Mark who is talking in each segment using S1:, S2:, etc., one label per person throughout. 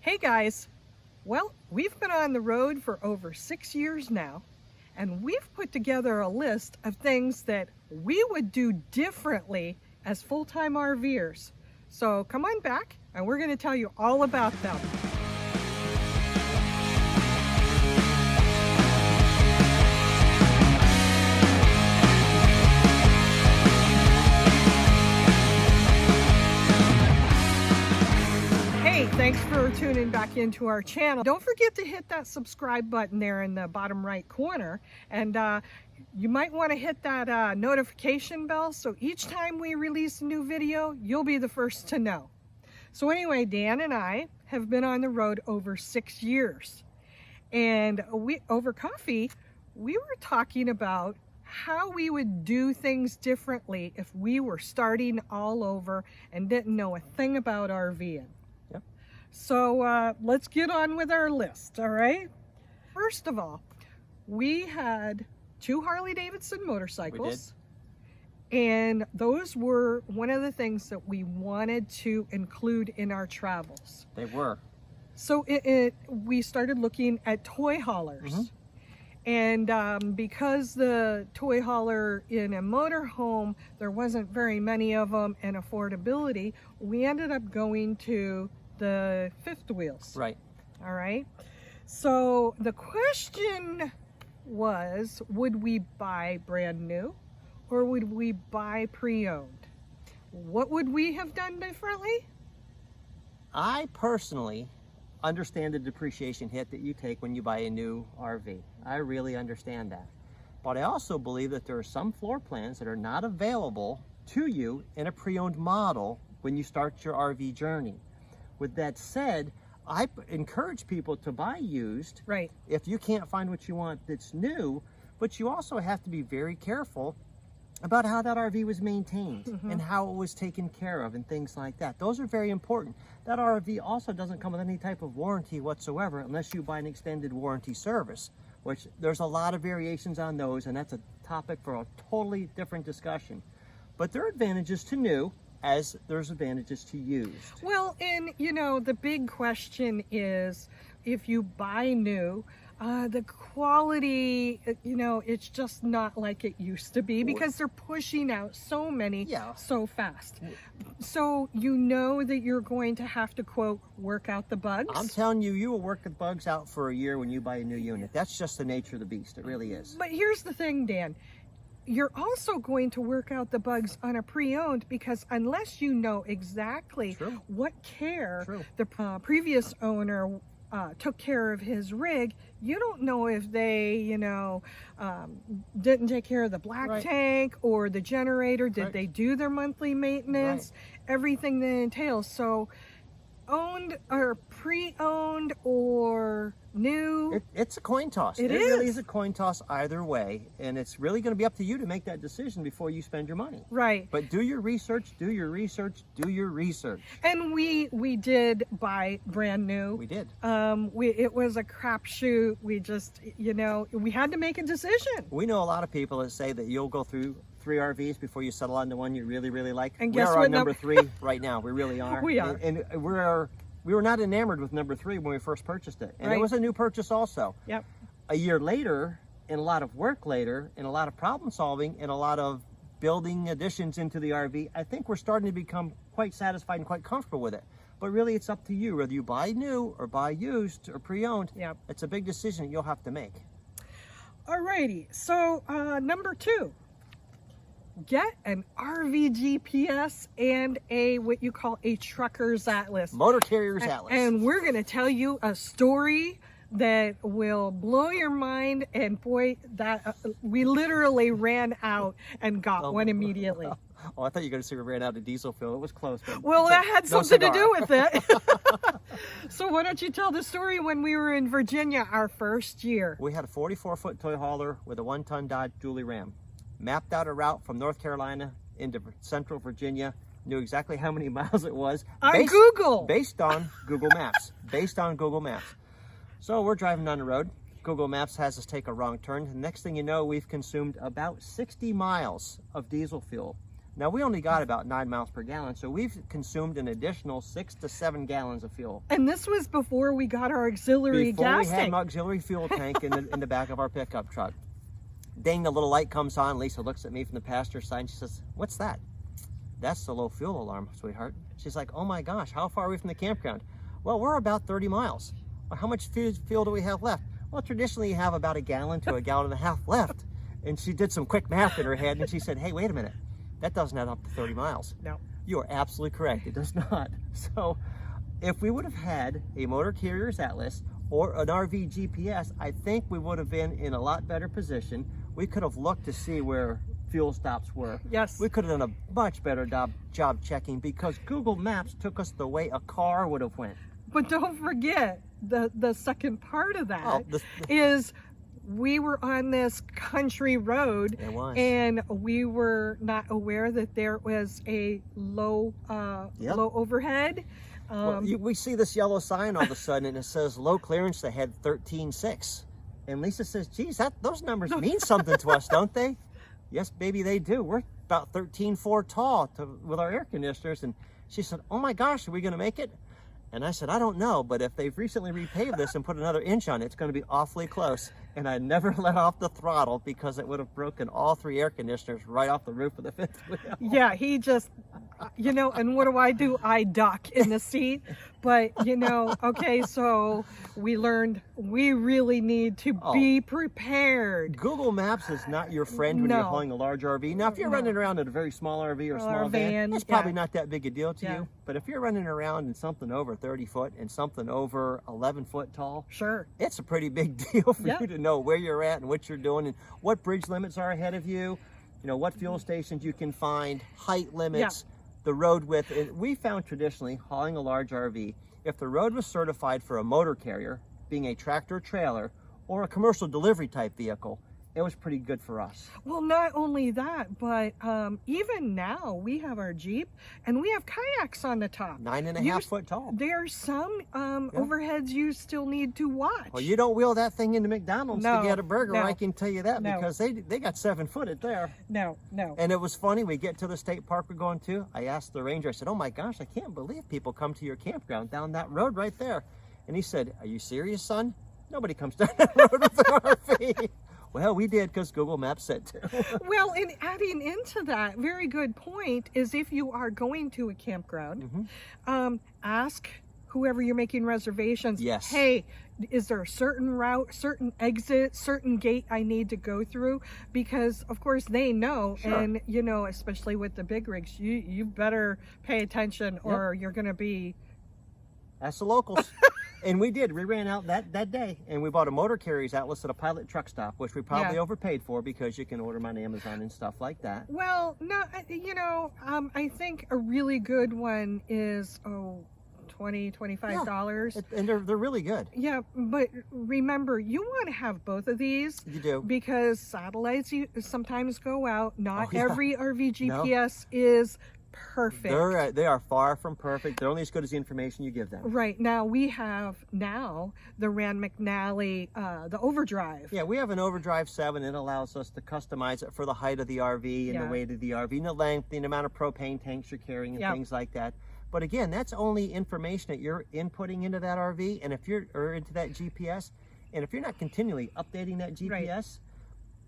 S1: Hey guys, well, we've been on the road for over 6 years now, and we've put together a list of things that we would do differently as full-time RVers. So come on back and we're going to tell you all about them. Thanks for tuning back into our channel. Don't forget to hit that subscribe button there in the bottom right corner, and you might want to hit that notification bell so each time we release a new video you'll be the first to know. So anyway, Dan and I have been on the road over 6 years, and over coffee we were talking about how we would do things differently if we were starting all over and didn't know a thing about RVing. So let's get on with our list, all right? First of all, we had 2 Harley-Davidson motorcycles. We did. And those were one of the things that we wanted to include in our travels.
S2: They were.
S1: So we started looking at toy haulers. And because the toy hauler in a motorhome, there wasn't very many of them, and affordability, we ended up going to the fifth wheels.
S2: Right.
S1: All right. So the question was, would we buy brand new or would we buy pre-owned? What would we have done differently?
S2: I personally understand the depreciation hit that you take when you buy a new RV. I really understand that. But I also believe that there are some floor plans that are not available to you in a pre-owned model when you start your RV journey. With that said, I encourage people to buy used.
S1: Right.
S2: If you can't find what you want that's new, but you also have to be very careful about how that RV was maintained and how it was taken care of and things like that. Those are very important. That RV also doesn't come with any type of warranty whatsoever unless you buy an extended warranty service, which there's a lot of variations on those, and that's a topic for a totally different discussion. But there are advantages to new, as there's advantages to used.
S1: Well, and you know, the big question is, if you buy new, the quality, you know, it's just not like it used to be because they're pushing out so many so fast. So you know that you're going to have to, quote, work out the bugs.
S2: I'm telling you, you will work the bugs out for a year when you buy a new unit. That's just the nature of the beast. It really is.
S1: But here's the thing, Dan. You're also going to work out the bugs on a pre-owned because unless you know exactly what care the previous owner took care of his rig, you don't know if they, you know, didn't take care of the black tank or the generator. Did they do their monthly maintenance? Everything that entails. So owned or pre-owned or new,
S2: it's a coin toss. It really is a coin toss either way, and it's really going to be up to you to make that decision before you spend your money.
S1: Right.
S2: But do your research, do your research, do your research.
S1: And we did buy brand new.
S2: We did.
S1: It was a crapshoot. We just, you know, we had to make a decision.
S2: We know a lot of people that say that you'll go through 3 RVs before you settle on the one you really, really like.
S1: And
S2: we are on number 3 right now. We really are.
S1: We are.
S2: And we were not enamored with number 3 when we first purchased it. And it was a new purchase also.
S1: Yep.
S2: A year later, and a lot of work later, and a lot of problem solving, and a lot of building additions into the RV, I think we're starting to become quite satisfied and quite comfortable with it. But really, it's up to you, whether you buy new or buy used or pre-owned. Yep. It's a big decision that you'll have to make.
S1: Alrighty, so number 2. Get an RV GPS and what you call a trucker's atlas.
S2: Motor carrier's atlas.
S1: And we're going to tell you a story that will blow your mind. And boy, that we literally ran out and got one immediately.
S2: Oh, I thought you were going to say we ran out of diesel fuel. It was close.
S1: Well, that had something to do with it. So why don't you tell the story when we were in Virginia our first year?
S2: We had a 44-foot toy hauler with a 1-ton Dodge dually Ram. Mapped out a route from North Carolina into central Virginia, knew exactly how many miles it was.
S1: Google.
S2: Based on Google Maps. Based on Google Maps. So we're driving down the road. Google Maps has us take a wrong turn. The next thing you know, we've consumed about 60 miles of diesel fuel. Now we only got about 9 miles per gallon, so we've consumed an additional 6 to 7 gallons of fuel.
S1: And this was before we got our auxiliary gas
S2: Before we had
S1: tank.
S2: an auxiliary fuel tank in the back of our pickup truck. Ding, the little light comes on. Lisa looks at me from the passenger side and she says, "What's that?" "That's the low fuel alarm, sweetheart." She's like, "Oh my gosh, how far are we from the campground?" "Well, we're about 30 miles. Well, how much fuel do we have left?" "Well, traditionally you have about a gallon to a gallon and a half left." And she did some quick math in her head and she said, "Hey, wait a minute. That doesn't add up to 30 miles.
S1: No.
S2: You are absolutely correct. It does not. So if we would have had a motor carrier's atlas or an RV GPS, I think we would have been in a lot better position. We could have looked to see where fuel stops were.
S1: Yes.
S2: We could have done a much better job checking, because Google Maps took us the way a car would have went.
S1: But don't forget, the second part of that
S2: Oh,
S1: is we were on this country road,
S2: It was.
S1: and we were not aware that there was a low low overhead.
S2: Well, we see this yellow sign all of a sudden and it says low clearance ahead 13.6. And Lisa says, "Geez, those numbers mean something to us, don't they?" Yes, baby, they do. We're about 13.4 tall with our air conditioners. And she said, "Oh my gosh, are we going to make it?" And I said, "I don't know, but if they've recently repaved this and put another inch on it, it's going to be awfully close." And I never let off the throttle because it would have broken all 3 air conditioners right off the roof of the fifth wheel.
S1: Yeah, he just, and what do? I duck in the seat. But, okay, so we learned we really need to be prepared.
S2: Google Maps is not your friend when you're hauling a large RV. Now, if you're running around in a very small RV or small van, it's probably not that big a deal to you. But if you're running around in something over 30 foot and something over 11 foot tall,
S1: sure,
S2: it's a pretty big deal for you to know where you're at and what you're doing and what bridge limits are ahead of you, what fuel stations you can find, height limits, the road width. And we found traditionally hauling a large RV, if the road was certified for a motor carrier, being a tractor trailer, or a commercial delivery type vehicle, it was pretty good for us.
S1: Well, not only that, but even now we have our Jeep and we have kayaks on the top.
S2: 9.5 foot tall.
S1: There's some overheads you still need to watch.
S2: Well, you don't wheel that thing into McDonald's to get a burger, I can tell you that, because they got 7 foot it there.
S1: No.
S2: And it was funny, we get to the state park we're going to, I asked the ranger, I said, "Oh my gosh, I can't believe people come to your campground down that road right there." And he said, "Are you serious, son? Nobody comes down that road with an RV." Well, we did, because Google Maps said to.
S1: Well, and adding into that, very good point, is if you are going to a campground, ask whoever you're making reservations, "Hey, is there a certain route, certain exit, certain gate I need to go through?" Because, of course, they know, and, especially with the big rigs, you better pay attention or you're going to be...
S2: Ask the locals. And we did. We ran out that day, and we bought a motor carrier's atlas at a Pilot truck stop, which we probably overpaid for, because you can order them on Amazon and stuff like that.
S1: Well, no, I think a really good one is $20-25.
S2: And they're really good.
S1: Yeah, but remember, you want to have both of these.
S2: You do.
S1: Because satellites sometimes go out. Not every RV GPS is perfect.
S2: They are far from perfect. They're only as good as the information you give them.
S1: Right. Now we have the Rand McNally, the Overdrive.
S2: Yeah, we have an Overdrive 7. It allows us to customize it for the height of the RV and the weight of the RV and the length, the amount of propane tanks you're carrying and things like that. But again, that's only information that you're inputting into that RV, and if you're into that GPS, and if you're not continually updating that GPS,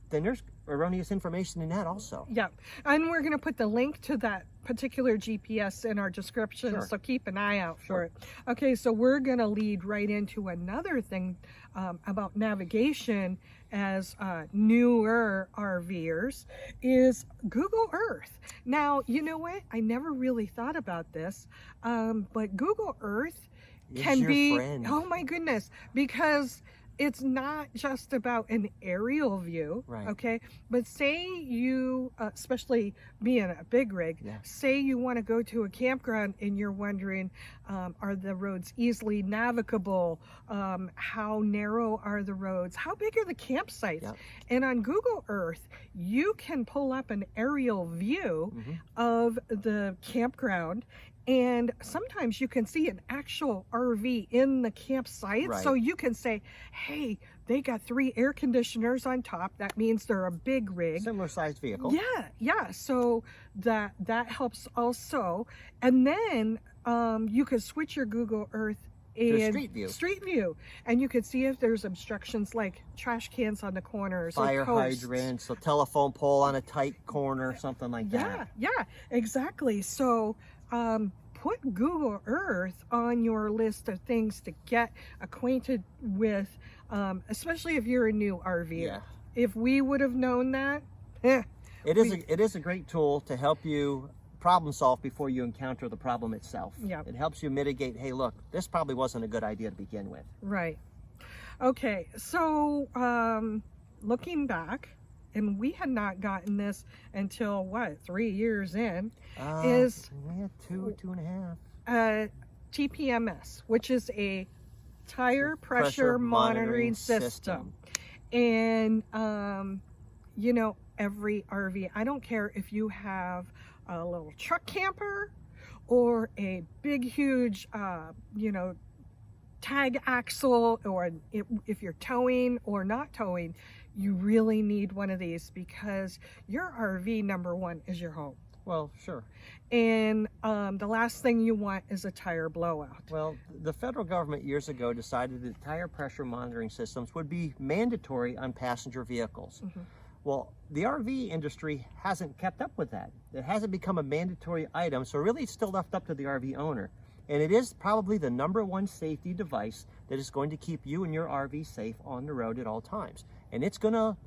S2: then there's erroneous information in that also.
S1: Yeah, and we're going to put the link to that particular GPS in our description, so keep an eye out for it. Okay, so we're going to lead right into another thing about navigation as newer RVers is Google Earth. Now, you know what? I never really thought about this, but Google Earth can be, oh my goodness, because it's not just about an aerial view, okay? But say you, especially being a big rig, say you want to go to a campground and you're wondering, are the roads easily navigable? How narrow are the roads? How big are the campsites? And on Google Earth, you can pull up an aerial view of the campground, And sometimes you can see an actual RV in the campsite.
S2: Right.
S1: So you can say, hey, they got 3 air conditioners on top. That means they're a big rig.
S2: Similar sized vehicle.
S1: Yeah. So that helps also. And then you could switch your Google Earth and Street View, and you could see if there's obstructions like trash cans on the corners,
S2: fire
S1: or posts.
S2: hydrants, a telephone pole on a tight corner, something like that.
S1: Yeah, exactly. So put Google Earth on your list of things to get acquainted with, especially if you're a new RVer.
S2: Yeah.
S1: If we would have known that,
S2: it is a great tool to help you problem solve before you encounter the problem itself.
S1: Yeah.
S2: It helps you mitigate, hey, look, this probably wasn't a good idea to begin with.
S1: Right. Okay, so looking back, and we had not gotten this until what, 3 years in, is
S2: two and a half.
S1: TPMS, which is a tire pressure monitoring system. And you know, every RV, I don't care if you have a little truck camper or a big huge you know, tag axle, or if you're towing or not towing, you really need one of these, because your RV, number one, is your home.
S2: Well, sure.
S1: And the last thing you want is a tire blowout.
S2: Well, the federal government years ago decided that tire pressure monitoring systems would be mandatory on passenger vehicles.
S1: Mm-hmm.
S2: Well, the RV industry hasn't kept up with that. It hasn't become a mandatory item, so really it's still left up to the RV owner. And it is probably the #1 safety device that is going to keep you and your RV safe on the road at all times. And it's going to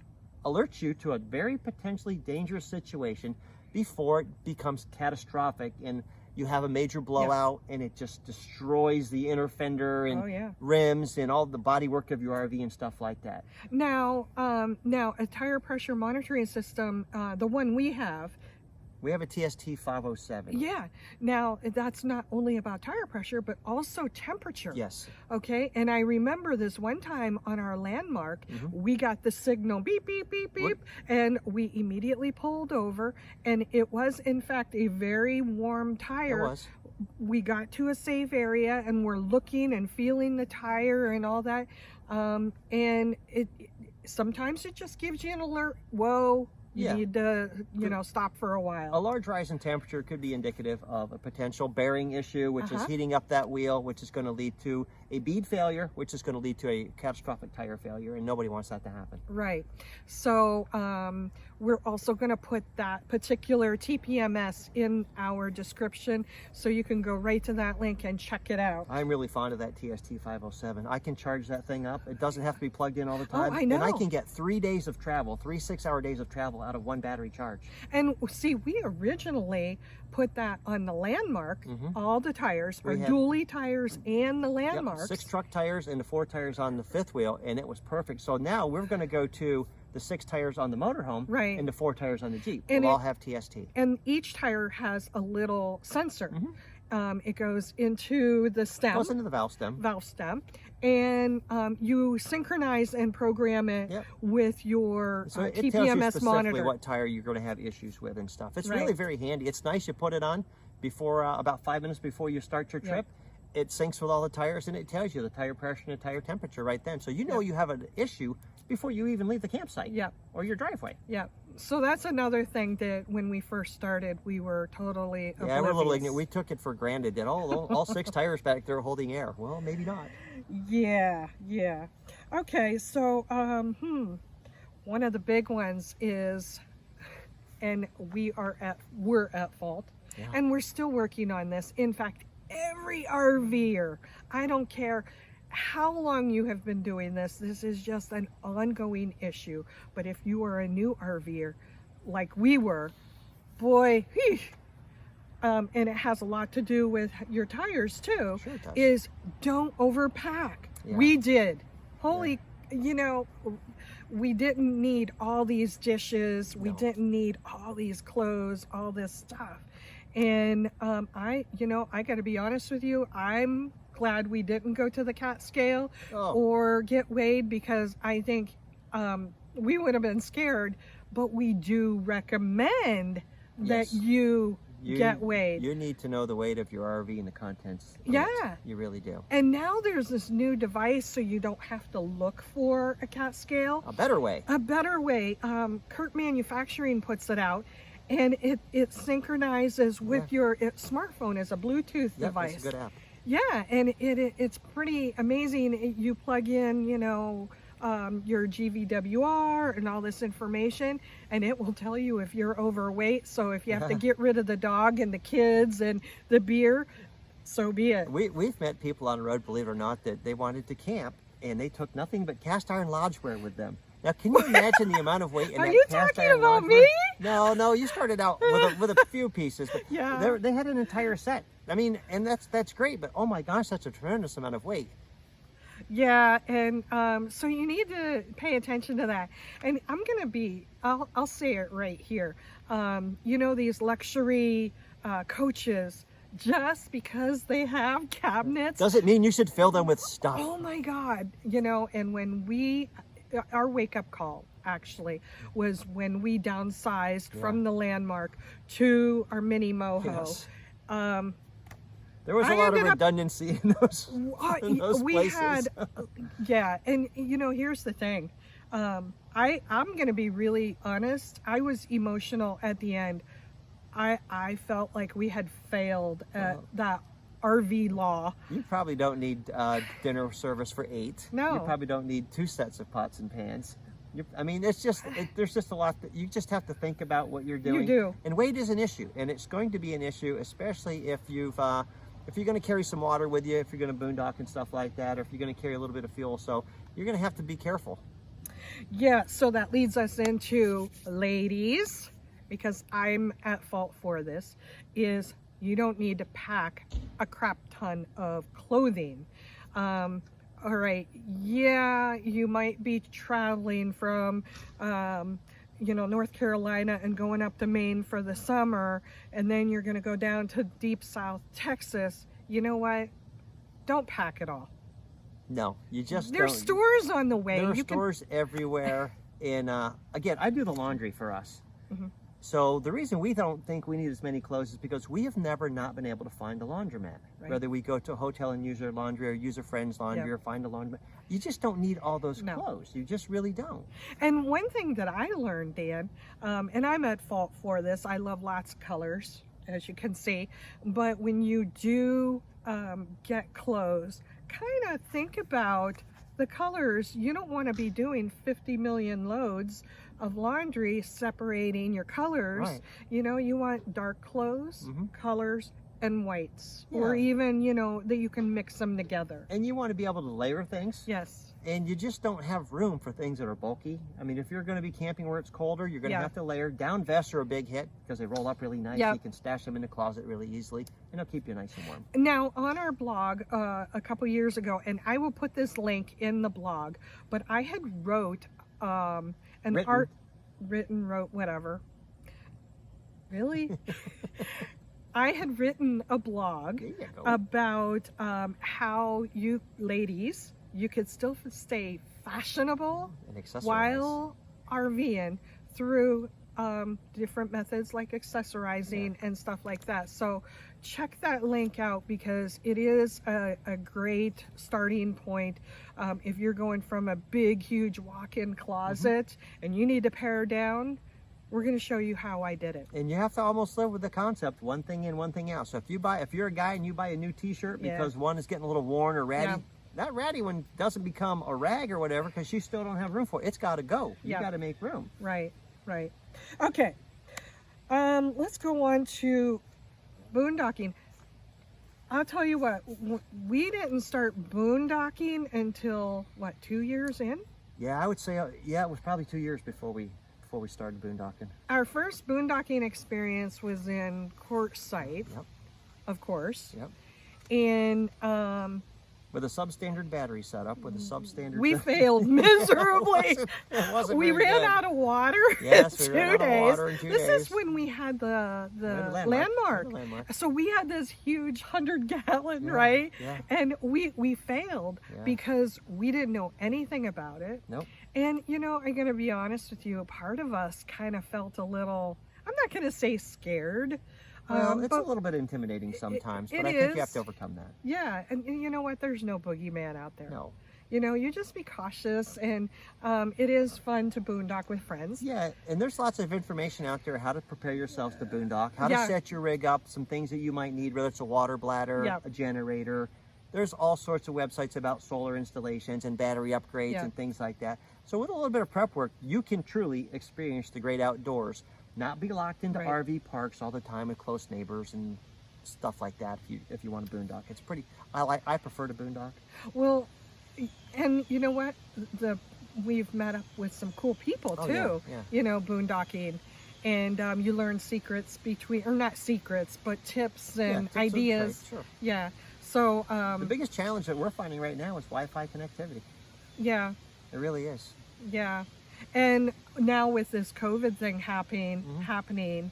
S2: alert you to a very potentially dangerous situation before it becomes catastrophic and you have a major blowout and it just destroys the inner fender and rims and all the bodywork of your RV and stuff like that.
S1: Now, a tire pressure monitoring system, the one we have
S2: a TST 507.
S1: Yeah. Now, that's not only about tire pressure, but also temperature.
S2: Yes.
S1: Okay. And I remember this one time on our landmark, we got the signal beep, beep, beep, beep, and we immediately pulled over. And it was, in fact, a very warm tire.
S2: It was.
S1: We got to a safe area and we're looking and feeling the tire and all that. And it sometimes it just gives you an alert. Whoa. You need to, stop for a while.
S2: A large rise in temperature could be indicative of a potential bearing issue, which is heating up that wheel, which is going to lead to a bead failure, which is going to lead to a catastrophic tire failure, and nobody wants that to happen.
S1: Right. So we're also going to put that particular TPMS in our description, so you can go right to that link and check it out.
S2: I'm really fond of that TST 507. I can charge that thing up. It doesn't have to be plugged in all the time.
S1: Oh, I know.
S2: And I can get 3 days of travel, 3 6-hour days of travel out of one battery charge.
S1: And see, we originally put that on the landmark. All the tires, our dually tires and the landmarks.
S2: 6 truck tires and the 4 tires on the fifth wheel, and it was perfect. So now we're going to go to the 6 tires on the motorhome and the 4 tires on the Jeep. And we'll all have TST.
S1: And each tire has a little sensor. It goes into the stem.
S2: Goes into the valve stem.
S1: And you synchronize and program it with your
S2: so it
S1: TPMS
S2: tells you specifically
S1: monitor.
S2: What tire you're going to have issues with and stuff. It's really very handy. It's nice you put it on before about 5 minutes before you start your trip. It syncs with all the tires and it tells you the tire pressure and the tire temperature right then. So you know you have an issue before you even leave the campsite or your driveway.
S1: So that's another thing that when we first started, we were totally oblivious.
S2: Yeah, we're a little ignorant. We took it for granted that all 6 tires back there are holding air. Well, maybe not.
S1: Yeah. Okay, so one of the big ones is, and we're at fault, and we're still working on this. In fact, every RVer, I don't care how long you have been doing this is just an ongoing issue. But if you are a new RVer, like we were, boy, and it has a lot to do with your tires too, is don't overpack. We did. We didn't need all these dishes. We didn't need all these clothes, all this stuff. And I got to be honest with you, I'm glad we didn't go to the cat scale or get weighed, because I think we would have been scared. But we do recommend that you get weighed.
S2: You need to know the weight of your RV and the contents.
S1: Yeah.
S2: You really do.
S1: And now there's this new device so you don't have to look for a cat scale.
S2: A better way.
S1: A better way. Kurt Manufacturing puts it out, and it synchronizes with your smartphone as a Bluetooth device.
S2: It's a good app.
S1: Yeah, and it's pretty amazing. You plug in, you know, your GVWR and all this information, and it will tell you if you're overweight. So if you have to get rid of the dog and the kids and the beer, so be it.
S2: We've met people on the road, believe it or not, that they wanted to camp and they took nothing but cast iron lodgeware with them. Now, can you imagine the amount of weight in
S1: Are
S2: that
S1: you
S2: cast
S1: talking
S2: iron
S1: about
S2: lodgeware?
S1: me?
S2: No, you started out with a few pieces, but
S1: Yeah.
S2: they had an entire set. I mean, and that's great, but oh my gosh, that's a tremendous amount of weight.
S1: Yeah, and so you need to pay attention to that. And I'll say it right here. You know, these luxury coaches, just because they have cabinets
S2: Doesn't mean you should fill them with stuff.
S1: Oh my God, you know, and when our wake-up call actually was when we downsized from the Landmark to our mini moho.
S2: Yes. There was a lot of redundancy in those places.
S1: Yeah, and you know, here's the thing. I'm gonna be really honest. I was emotional at the end. I felt like we had failed at that RV law.
S2: You probably don't need dinner service for 8.
S1: No.
S2: You probably don't need 2 sets of pots and pans. I mean, there's just a lot that you just have to think about what you're doing.
S1: You do.
S2: And weight is an issue, and it's going to be an issue, especially if you're going to carry some water with you, if you're going to boondock and stuff like that, or if you're going to carry a little bit of fuel. So you're going to have to be careful.
S1: Yeah, so that leads us into, ladies, because I'm at fault for this, is you don't need to pack a crap ton of clothing. All right, yeah, you might be traveling from, you know, North Carolina and going up to Maine for the summer, and then you're going to go down to deep South Texas. You know what? Don't pack it all.
S2: No, you just
S1: There's
S2: don't.
S1: stores on the way.
S2: There are stores everywhere. And again, I do the laundry for us. So the reason we don't think we need as many clothes is because we have never not been able to find a laundromat.
S1: Right.
S2: Whether we go to a hotel and use their laundry or use a friend's laundry or find a laundromat. You just don't need all those clothes. You just really don't.
S1: And one thing that I learned, Dan, and I'm at fault for this, I love lots of colors, as you can see, but when you do get clothes, kind of think about the colors. You don't want to be doing 50 million loads of laundry separating your colors.
S2: Right.
S1: You know, you want dark clothes, colors, and whites,
S2: Yeah.
S1: or even, you know, that you can mix them together.
S2: And you want to be able to layer things.
S1: Yes.
S2: And you just don't have room for things that are bulky. I mean, if you're going to be camping where it's colder, you're going to have to layer. Down vests are a big hit because they roll up really nice.
S1: Yep.
S2: You can stash them in the closet really easily, and they'll keep you nice and warm.
S1: Now, on our blog a couple years ago, and I will put this link in the blog, but I had wrote wrote whatever. Really? I had written a blog about how you ladies, you could still stay fashionable while RVing through different methods like accessorizing and stuff like that. So check that link out because it is a great starting point. If you're going from a big, huge walk-in closet and you need to pare down, we're going to show you how I did it.
S2: And you have to almost live with the concept, one thing in, one thing out. So if you're a guy and you buy a new t-shirt because one is getting a little worn or ratty, that ratty one doesn't become a rag or whatever because you still don't have room for it. It's got to go. You got to make room.
S1: Right. Okay. Let's go on to boondocking. I'll tell you what, we didn't start boondocking until, what, 2 years in?
S2: Yeah, I would say, it was probably 2 years before we started boondocking.
S1: Our first boondocking experience was in Quartzsite, of course. And
S2: with a substandard battery setup, with a substandard...
S1: We failed miserably.
S2: It wasn't
S1: we
S2: very
S1: ran
S2: good.
S1: out of water
S2: Yes,
S1: in
S2: we ran
S1: 2
S2: out of
S1: days.
S2: water in 2 days.
S1: This is when we had the landmark. So we had this huge 100-gallon, right?
S2: Yeah.
S1: And we failed because we didn't know anything about it.
S2: Nope.
S1: And, you know, I'm going to be honest with you, part of us kind of felt a little, I'm not going to say scared,
S2: Well, it's
S1: but
S2: a little bit intimidating sometimes, but
S1: it
S2: I think you have
S1: is.
S2: to overcome that.
S1: Yeah, and you know what? There's no boogeyman out there.
S2: No.
S1: You know, you just be cautious, and it is fun to boondock with friends.
S2: Yeah, and there's lots of information out there how to prepare yourselves to boondock, how
S1: Yeah.
S2: to set your rig up, some things that you might need, whether it's a water bladder,
S1: Yeah.
S2: a generator. There's all sorts of websites about solar installations and battery upgrades
S1: Yeah.
S2: and things like that. So with a little bit of prep work, you can truly experience the great outdoors, not be locked into
S1: Right.
S2: RV parks all the time with close neighbors and stuff like that. If you want to boondock, it's pretty. I prefer to boondock.
S1: Well, and you know what? We've met up with some cool people
S2: Oh,
S1: too.
S2: yeah, yeah.
S1: You know, boondocking, and you learn secrets between, or not secrets, but tips and
S2: tips of
S1: ideas.
S2: trade, sure.
S1: Yeah. So
S2: The biggest challenge that we're finding right now is Wi-Fi connectivity.
S1: yeah,
S2: It really is.
S1: yeah, and now with this COVID thing happening,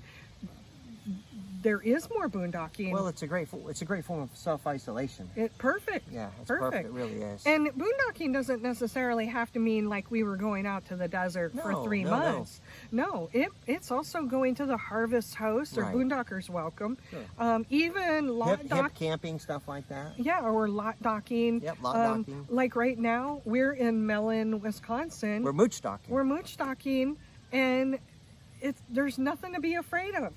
S1: there is more boondocking.
S2: Well, it's a great form of self-isolation.
S1: Perfect.
S2: Yeah, it's perfect. It really is.
S1: And boondocking doesn't necessarily have to mean like we were going out to the desert for
S2: No,
S1: 3
S2: no,
S1: months. No, it's also going to the Harvest House or
S2: Right.
S1: Boondockers Welcome.
S2: Sure.
S1: Even lot
S2: hip camping, stuff like that.
S1: Yeah, or lot docking.
S2: Yep, lot docking.
S1: Like right now, we're in Mellon, Wisconsin.
S2: We're mooch docking.
S1: We're mooch docking, and there's nothing to be afraid of.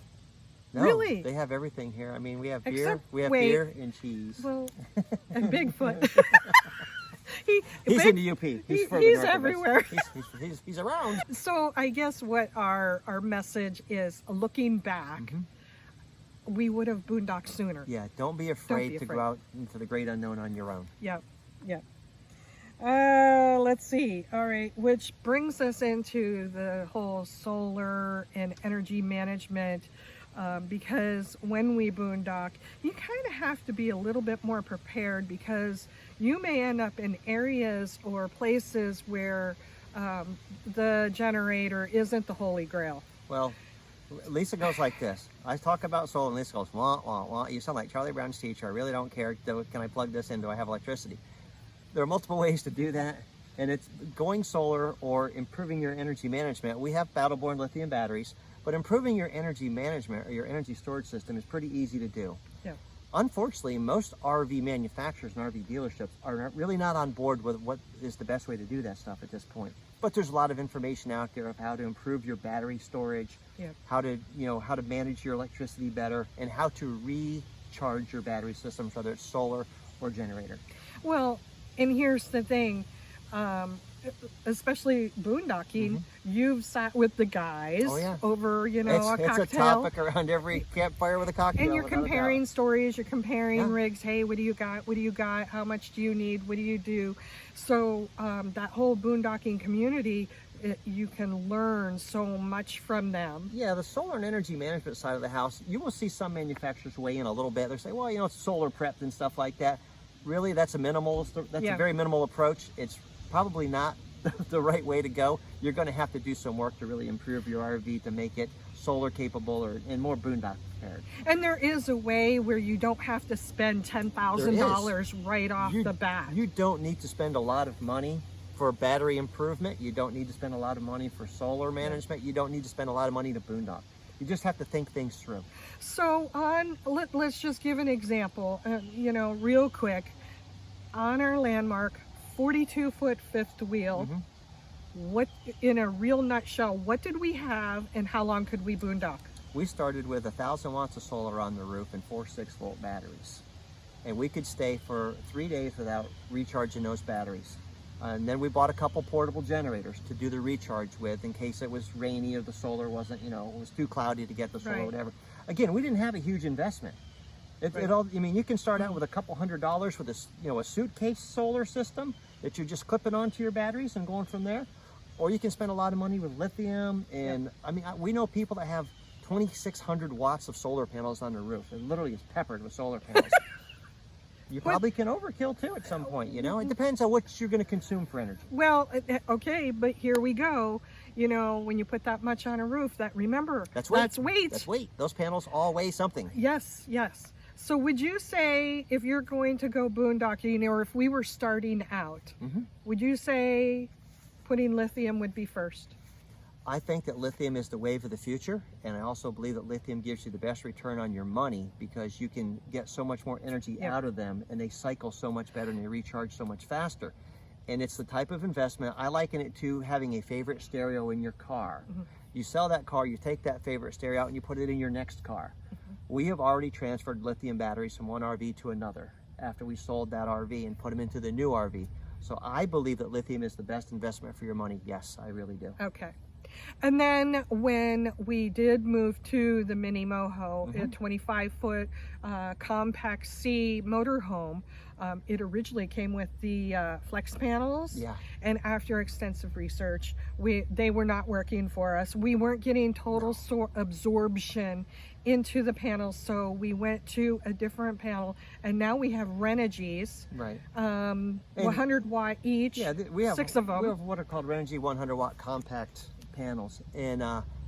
S2: No,
S1: really?
S2: They have everything here. I mean, we have beer,
S1: Except-
S2: we have
S1: wait.
S2: beer and cheese.
S1: Well, and Bigfoot.
S2: He's in the UP. He's further
S1: he's
S2: north of us.
S1: everywhere.
S2: He's around.
S1: So I guess what our message is, looking back, we would have boondocked sooner.
S2: Yeah, don't be afraid to
S1: afraid.
S2: go out into the great unknown on your own.
S1: Yep, yep. Let's see. All right, which brings us into the whole solar and energy management, because when we boondock, you kind of have to be a little bit more prepared, because you may end up in areas or places where the generator isn't the holy grail.
S2: Well, Lisa goes like this. I talk about solar and Lisa goes, wah, wah, wah. You sound like Charlie Brown's teacher. I really don't care. Can I plug this in? Do I have electricity? There are multiple ways to do that, and it's going solar or improving your energy management. We have battle-born lithium batteries, but improving your energy management or your energy storage system is pretty easy to do.
S1: Yeah.
S2: Unfortunately, most RV manufacturers and RV dealerships are really not on board with what is the best way to do that stuff at this point. But there's a lot of information out there of how to improve your battery storage, how to manage your electricity better, and how to recharge your battery systems, whether it's solar or generator.
S1: Well, and here's the thing, especially boondocking, you've sat with the guys over, a cocktail.
S2: It's a topic around every campfire with a cocktail.
S1: And you're comparing stories, you're comparing
S2: Yeah.
S1: rigs. Hey, what do you got? What do you got? How much do you need? What do you do? So that whole boondocking community, you can learn so much from them.
S2: Yeah, the solar and energy management side of the house, you will see some manufacturers weigh in a little bit. They say, well, it's solar prepped and stuff like that. Really, that's a very minimal approach. It's probably not the right way to go. You're going to have to do some work to really improve your RV to make it solar capable and more boondock prepared.
S1: And there is a way where you don't have to spend $10,000 right off the bat.
S2: You don't need to spend a lot of money for battery improvement. You don't need to spend a lot of money for solar management. You don't need to spend a lot of money to boondock. You just have to think things through.
S1: So let's just give an example, real quick. On our Landmark 42-foot fifth wheel, what, in a real nutshell, what did we have and how long could we boondock?
S2: We started with 1,000 watts of solar on the roof and 4 6-volt batteries. And we could stay for 3 days without recharging those batteries. And then we bought a couple portable generators to do the recharge with in case it was rainy or the solar wasn't, it was too cloudy to get the solar or whatever. Again, we didn't have a huge investment. You can start out with a couple $100 with a suitcase solar system that you're just clipping onto your batteries and going from there. Or you can spend a lot of money with lithium. And we know people that have 2,600 watts of solar panels on their roof. It literally is peppered with solar panels. You probably can overkill too at some point, It depends on what you're going to consume for energy.
S1: Well, okay, but here we go. When you put that much on a roof, that's weight.
S2: That's weight. Those panels all weigh something.
S1: Yes, yes. So would you say, if you're going to go boondocking, or if we were starting out, would you say putting lithium would be first?
S2: I think that lithium is the wave of the future, and I also believe that lithium gives you the best return on your money because you can get so much more energy out of them, and they cycle so much better and they recharge so much faster. And it's the type of investment, I liken it to having a favorite stereo in your car. You sell that car, you take that favorite stereo out and you put it in your next car. We have already transferred lithium batteries from one RV to another after we sold that RV and put them into the new RV. So I believe that lithium is the best investment for your money. Yes, I really do.
S1: Okay. And then when we did move to the Mini Moho, a 25-foot compact C motorhome, it originally came with the flex panels.
S2: Yeah.
S1: And after extensive research, they were not working for us. We weren't getting total absorption into the panels, so we went to a different panel, and now we have Renogy's,
S2: Right.
S1: 100 watt each.
S2: Yeah, we have
S1: 6 of them.
S2: We have what are called Renogy 100 watt compact panels, and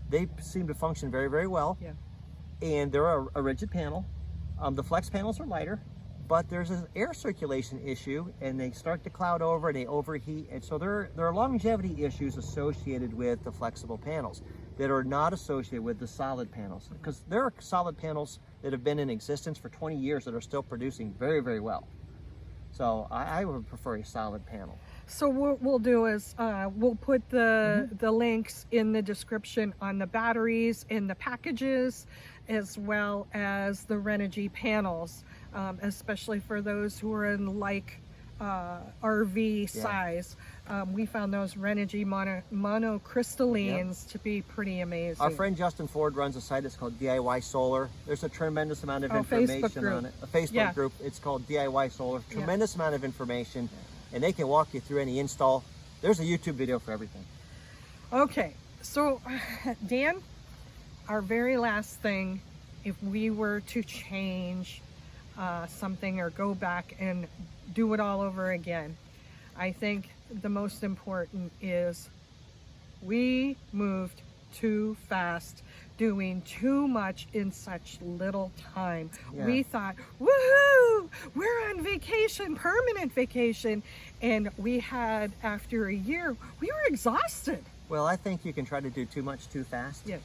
S2: they seem to function very, very well.
S1: Yeah.
S2: And they're a rigid panel. The flex panels are lighter, but there's an air circulation issue, and they start to cloud over and they overheat, and so there are longevity issues associated with the flexible panels that are not associated with the solid panels, because there are solid panels that have been in existence for 20 years that are still producing very, very well. So I would prefer a solid panel.
S1: So what we'll do is we'll put the links in the description on the batteries in the packages, as well as the Renogy panels, especially for those who are in like RV size. We found those Renogy monocrystallines to be pretty amazing.
S2: Our friend Justin Ford runs a site that's called DIY Solar. There's a tremendous amount of information on it. A Facebook group. It's called DIY Solar. Tremendous amount of information, and they can walk you through any install. There's a YouTube video for everything.
S1: Okay, so Dan, our very last thing, if we were to change something or go back and do it all over again, I think the most important is we moved too fast, doing too much in such little time. We thought, woohoo, we're on vacation, permanent vacation. And we had, after a year, we were exhausted.
S2: Well, I think you can try to do too much too fast.
S1: Yeah.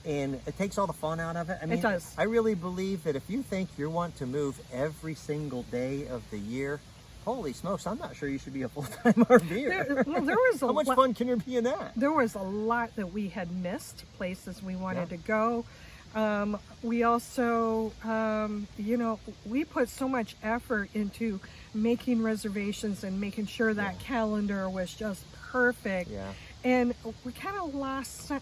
S2: And it takes all the fun out of it. I mean,
S1: it does.
S2: I really believe that if you think you want to move every single day of the year, holy smokes, I'm not sure you should be a full-time RVer.
S1: There was
S2: How much fun can there be in that?
S1: There was a lot that we had missed, places we wanted to go. We also, you know, we put so much effort into making reservations and making sure that calendar was just perfect.
S2: Yeah.
S1: And we kind of lost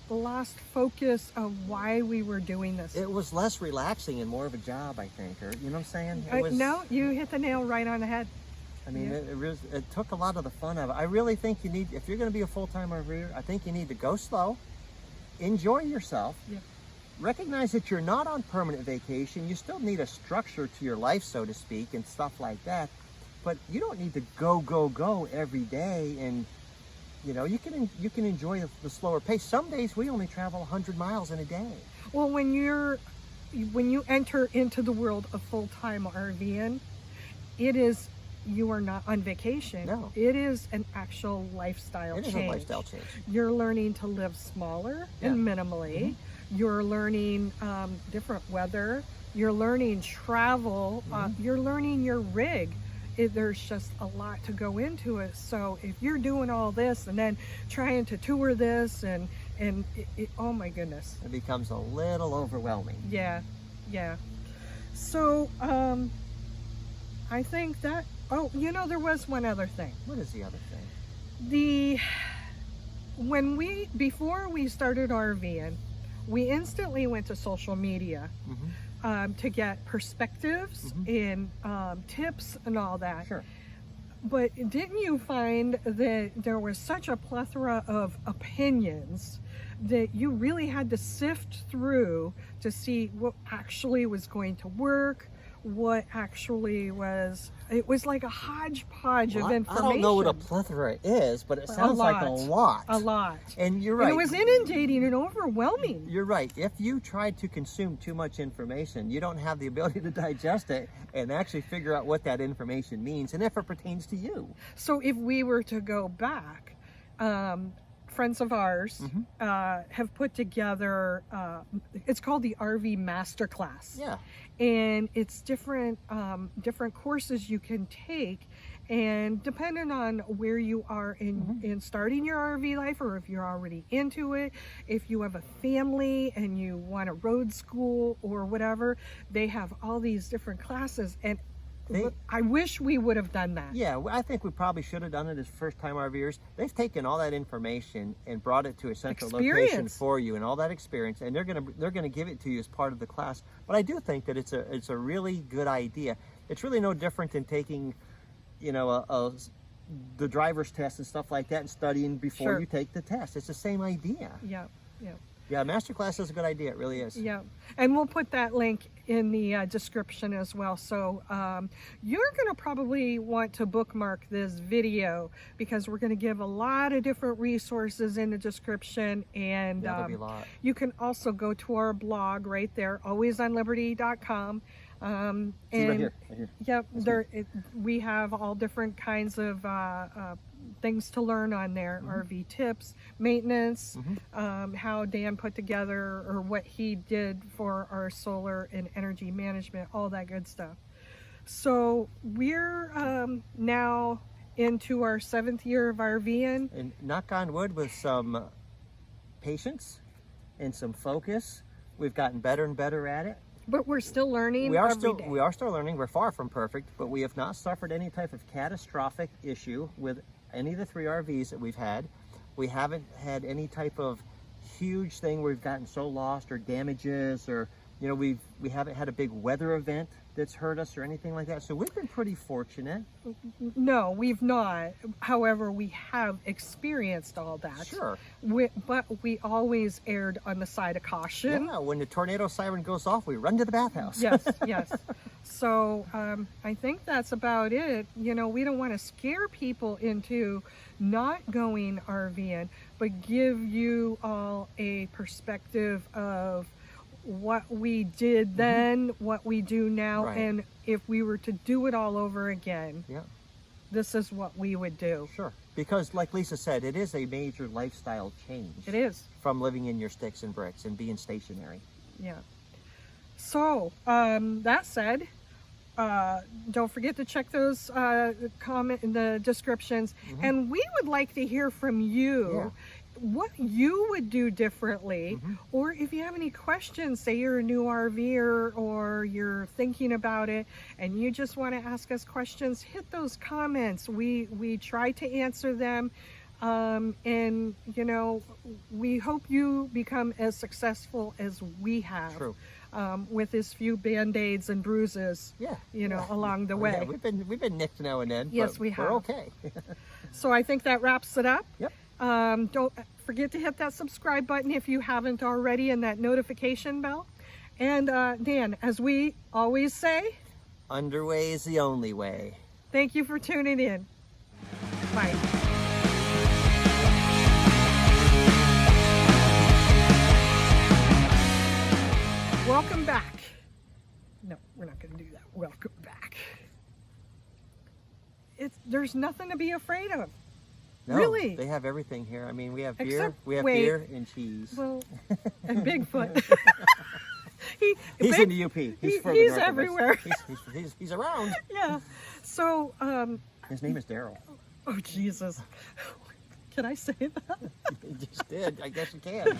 S1: focus of why we were doing this.
S2: It was less relaxing and more of a job, I think. Or, you know what I'm saying? It was,
S1: no, you hit the nail right on the head.
S2: I mean, it took a lot of the fun of it. I really think you need, if you're going to be a full-time RVer, I think you need to go slow, enjoy yourself, recognize that you're not on permanent vacation. You still need a structure to your life, so to speak, and stuff like that. But you don't need to go every day. And you know, you can enjoy the slower pace. Some days we only travel 100 miles in a day.
S1: Well, when you enter into the world of full-time RVing, you are not on vacation.
S2: No.
S1: It is an actual lifestyle change.
S2: It is a lifestyle change.
S1: You're learning to live smaller and minimally. You're learning different weather. You're learning travel. You're learning your rig. There's just a lot to go into it. So if you're doing all this and then trying to tour this and oh my goodness.
S2: It becomes a little overwhelming.
S1: Yeah. So I think that, oh, you know, there was one other thing.
S2: What is the other thing?
S1: Before we started RVing, we instantly went to social media to get perspectives and tips and all that.
S2: Sure.
S1: But didn't you find that there was such a plethora of opinions that you really had to sift through to see what actually was going to work, what actually was, it was like a hodgepodge of information.
S2: I don't know what a plethora is, but it sounds like a lot.
S1: A lot.
S2: And you're right.
S1: And it was inundating and overwhelming.
S2: You're right. If you try to consume too much information, you don't have the ability to digest it and actually figure out what that information means and if it pertains to you.
S1: So if we were to go back, friends of ours have put together, it's called the RV Masterclass.
S2: Yeah.
S1: And it's different courses you can take, and depending on where you are in starting your RV life, or if you're already into it, if you have a family and you want a road school or whatever, they have all these different classes. And I wish we would have done that.
S2: Yeah, I think we probably should have done it as first-time RVers. They've taken all that information and brought it to a central location for you, and all that experience, and they're gonna give it to you as part of the class. But I do think that it's a really good idea. It's really no different than taking, you know, the driver's test and stuff like that, and studying before you take the test. It's the same idea.
S1: Yeah, yeah.
S2: Yeah, masterclass is a good idea. It really is.
S1: Yeah, and we'll put that link in the description as well. So you're going to probably want to bookmark this video, because we're going to give a lot of different resources in the description. And
S2: there'll be a lot.
S1: You can also go to our blog right there, alwaysonliberty.com.
S2: And right here.
S1: Yep, we have all different kinds of things to learn on there. RV tips, maintenance, how Dan put together, or what he did for our solar and energy management, all that good stuff. So we're now into our 7th year of RVing.
S2: And knock on wood, with some patience and some focus, we've gotten better and better at it.
S1: But we're still learning.
S2: We are still learning. We're far from perfect, but we have not suffered any type of catastrophic issue with any of the 3 RVs that we've had. We haven't had any type of huge thing where we've gotten so lost, or damages, or, you know, we haven't had a big weather event that's hurt us or anything like that. So we've been pretty fortunate.
S1: No, we've not. However, we have experienced all that.
S2: Sure.
S1: But we always erred on the side of caution.
S2: Yeah, when the tornado siren goes off, we run to the bathhouse.
S1: Yes, yes. So I think that's about it. You know, we don't want to scare people into not going RVing, but give you all a perspective of what we did then, what we do now, and if we were to do it all over again, this is what we would do.
S2: Sure. Because like Lisa said, it is a major lifestyle change.
S1: It is.
S2: From living in your sticks and bricks and being stationary.
S1: Yeah. So, that said, don't forget to check those comment in the descriptions, and we would like to hear from you. What you would do differently, or if you have any questions, say you're a new RVer or you're thinking about it and you just want to ask us questions, hit those comments. We try to answer them, and you know, we hope you become as successful as we have.
S2: True.
S1: With as few band-aids and bruises, you know, along the way.
S2: Yeah, we've been nicked now and then.
S1: Yes,
S2: but
S1: we have.
S2: We're okay.
S1: So I think that wraps it up.
S2: Yep.
S1: Don't forget to hit that subscribe button if you haven't already, and that notification bell. And Dan, as we always say,
S2: underway is the only way.
S1: Thank you for tuning in. Bye. Welcome back. No, we're not going to do that. Welcome back. There's nothing to be afraid of.
S2: No,
S1: really?
S2: They have everything here. I mean, we have
S1: beer,
S2: beer and cheese.
S1: Well, and Bigfoot.
S2: He's in the UP.
S1: He's everywhere.
S2: He's around.
S1: Yeah. So,
S2: his name is Daryl.
S1: Oh, Jesus. Can I say that?
S2: You just did. I guess you can.